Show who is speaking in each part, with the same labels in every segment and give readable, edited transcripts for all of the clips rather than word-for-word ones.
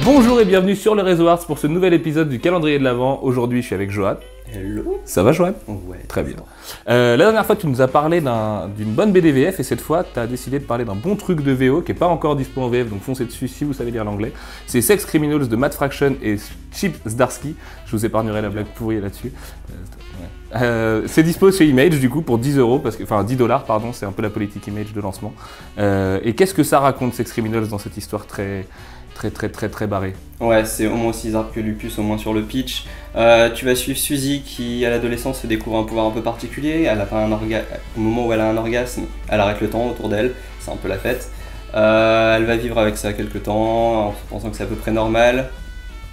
Speaker 1: Bonjour et bienvenue sur le Réseau Arts pour ce nouvel épisode du calendrier de l'Avent. Aujourd'hui, je suis avec Johan.
Speaker 2: Hello.
Speaker 1: Ça va, Johan?
Speaker 2: Ouais.
Speaker 1: Très bien. La dernière fois, tu nous as parlé d'une bonne BDVF et cette fois, tu as décidé de parler d'un bon truc de VO qui n'est pas encore dispo en VF, donc foncez dessus si vous savez lire l'anglais. C'est Sex Criminals de Matt Fraction et Chip Zdarsky. Je vous épargnerai la blague pourrie là-dessus. C'est dispo chez Image du coup pour 10 €, enfin 10 $, pardon, c'est un peu la politique Image de lancement. Et qu'est-ce que ça raconte Sex Criminals dans cette histoire très barré?
Speaker 2: Ouais, c'est au moins aussi zarb que Lupus, au moins sur le pitch. Tu vas suivre Suzy qui, à l'adolescence, se découvre un pouvoir un peu particulier. Elle a pas au moment où elle a un orgasme, elle arrête le temps autour d'elle, c'est un peu la fête. Elle va vivre avec ça quelques temps, en pensant que c'est à peu près normal.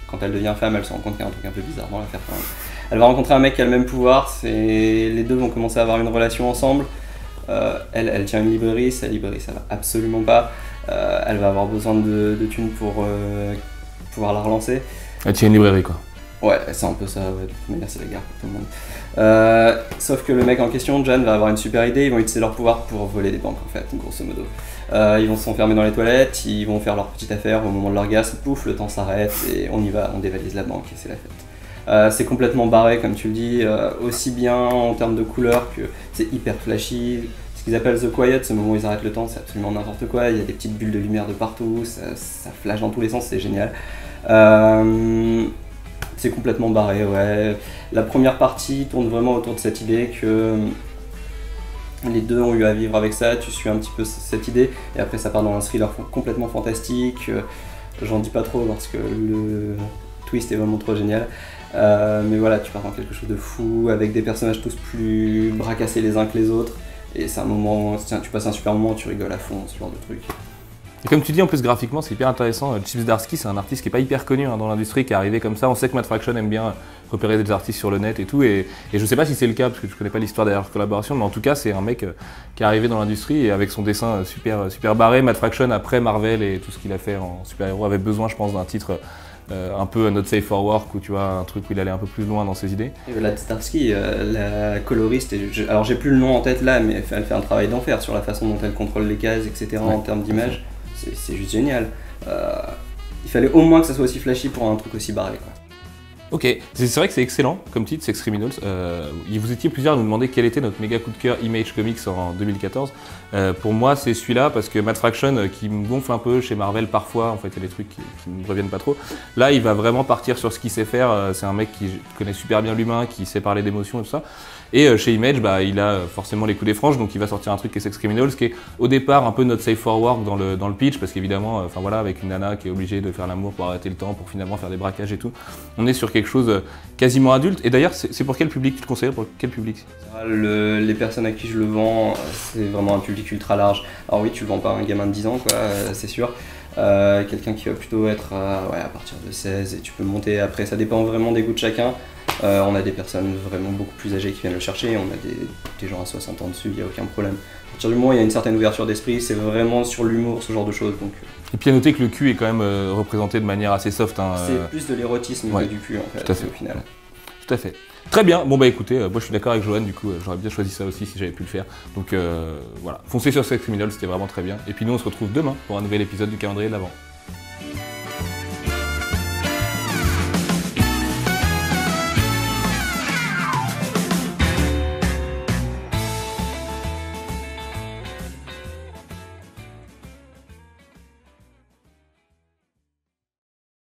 Speaker 2: Quand elle devient femme, elle se rend compte qu'il y a un truc un peu bizarre dans l'affaire quand même. Elle va rencontrer un mec qui a le même pouvoir, les deux vont commencer à avoir une relation ensemble. Elle tient une librairie, sa librairie ça va absolument pas. Elle va avoir besoin de thunes pour pouvoir la relancer.
Speaker 1: Elle tient une librairie quoi.
Speaker 2: Ouais, c'est un peu ça, ouais. De toute manière, c'est la guerre pour tout le monde. Sauf que le mec en question, John, va avoir une super idée, ils vont utiliser leur pouvoir pour voler des banques en fait, grosso modo. Ils vont s'enfermer dans les toilettes, ils vont faire leur petite affaire au moment de l'orgasme, pouf, le temps s'arrête et on y va, on dévalise la banque et c'est la fête. C'est complètement barré comme tu le dis, aussi bien en termes de couleurs que c'est hyper flashy. Ce qu'ils appellent The Quiet, ce moment où ils arrêtent le temps, c'est absolument n'importe quoi, il y a des petites bulles de lumière de partout, ça flash dans tous les sens, c'est génial. C'est complètement barré, ouais. La première partie tourne vraiment autour de cette idée que les deux ont eu à vivre avec ça, tu suis un petit peu cette idée, et après ça part dans un thriller complètement fantastique. J'en dis pas trop parce que le twist est vraiment trop génial. Mais voilà, tu pars dans quelque chose de fou, avec des personnages tous plus bracassés les uns que les autres. Et c'est un moment, tu passes un super moment, tu rigoles à fond, ce genre de truc.
Speaker 1: Et comme tu dis, en plus graphiquement, c'est hyper intéressant. Chip Zdarsky, c'est un artiste qui n'est pas hyper connu dans l'industrie, qui est arrivé comme ça. On sait que Matt Fraction aime bien repérer des artistes sur le net et tout. Et je sais pas si c'est le cas, parce que je connais pas l'histoire derrière leur collaboration, mais en tout cas, c'est un mec qui est arrivé dans l'industrie et avec son dessin super barré. Matt Fraction, après Marvel et tout ce qu'il a fait en super-héros, avait besoin, je pense, d'un titre un peu Not Safe for Work, où tu vois, un truc où il allait un peu plus loin dans ses idées.
Speaker 2: Et la Zdarsky, la coloriste, alors j'ai plus le nom en tête là, mais elle fait un travail d'enfer sur la façon dont elle contrôle les cases, etc. Ouais, en termes d'image. C'est juste génial. Il fallait au moins que ça soit aussi flashy pour un truc aussi barré, quoi.
Speaker 1: Ok, c'est vrai que c'est excellent comme titre, Sex Criminals. Vous étiez plusieurs à nous demander quel était notre méga coup de cœur Image Comics en 2014. Pour moi, c'est celui-là parce que Matt Fraction, qui me gonfle un peu chez Marvel parfois, en fait, il y a des trucs qui ne me reviennent pas trop. Là, il va vraiment partir sur ce qu'il sait faire. C'est un mec qui connaît super bien l'humain, qui sait parler d'émotions et tout ça. Et chez Image, il a forcément les coups des franges, donc il va sortir un truc qui est Sex Criminals, qui est au départ un peu Not Safe for Work dans le pitch, parce qu'évidemment, voilà, avec une nana qui est obligée de faire l'amour pour arrêter le temps, pour finalement faire des braquages et tout, on est sur quelque chose quasiment adulte. Et d'ailleurs, c'est pour quel public tu te conseilles? Pour quel public?
Speaker 2: Les personnes à qui je le vends, c'est vraiment un public ultra large. Alors oui, tu le vends pas à un gamin de 10 ans, quoi, c'est sûr. Quelqu'un qui va plutôt être à partir de 16 et tu peux monter après, ça dépend vraiment des goûts de chacun. On a des personnes vraiment beaucoup plus âgées qui viennent le chercher, on a des gens à 60 ans dessus, il n'y a aucun problème. À partir du moment où il y a une certaine ouverture d'esprit, c'est vraiment sur l'humour, ce genre de choses. Donc.
Speaker 1: Et puis à noter que le cul est quand même représenté de manière assez soft.
Speaker 2: C'est plus de l'érotisme que du cul en fait,
Speaker 1: tout à fait.
Speaker 2: Au final.
Speaker 1: Tout à fait. Très bien, bon écoutez, moi je suis d'accord avec Johan, du coup j'aurais bien choisi ça aussi si j'avais pu le faire. Donc voilà, foncez sur Sex Criminals, c'était vraiment très bien. Et puis nous on se retrouve demain pour un nouvel épisode du calendrier de l'Avent.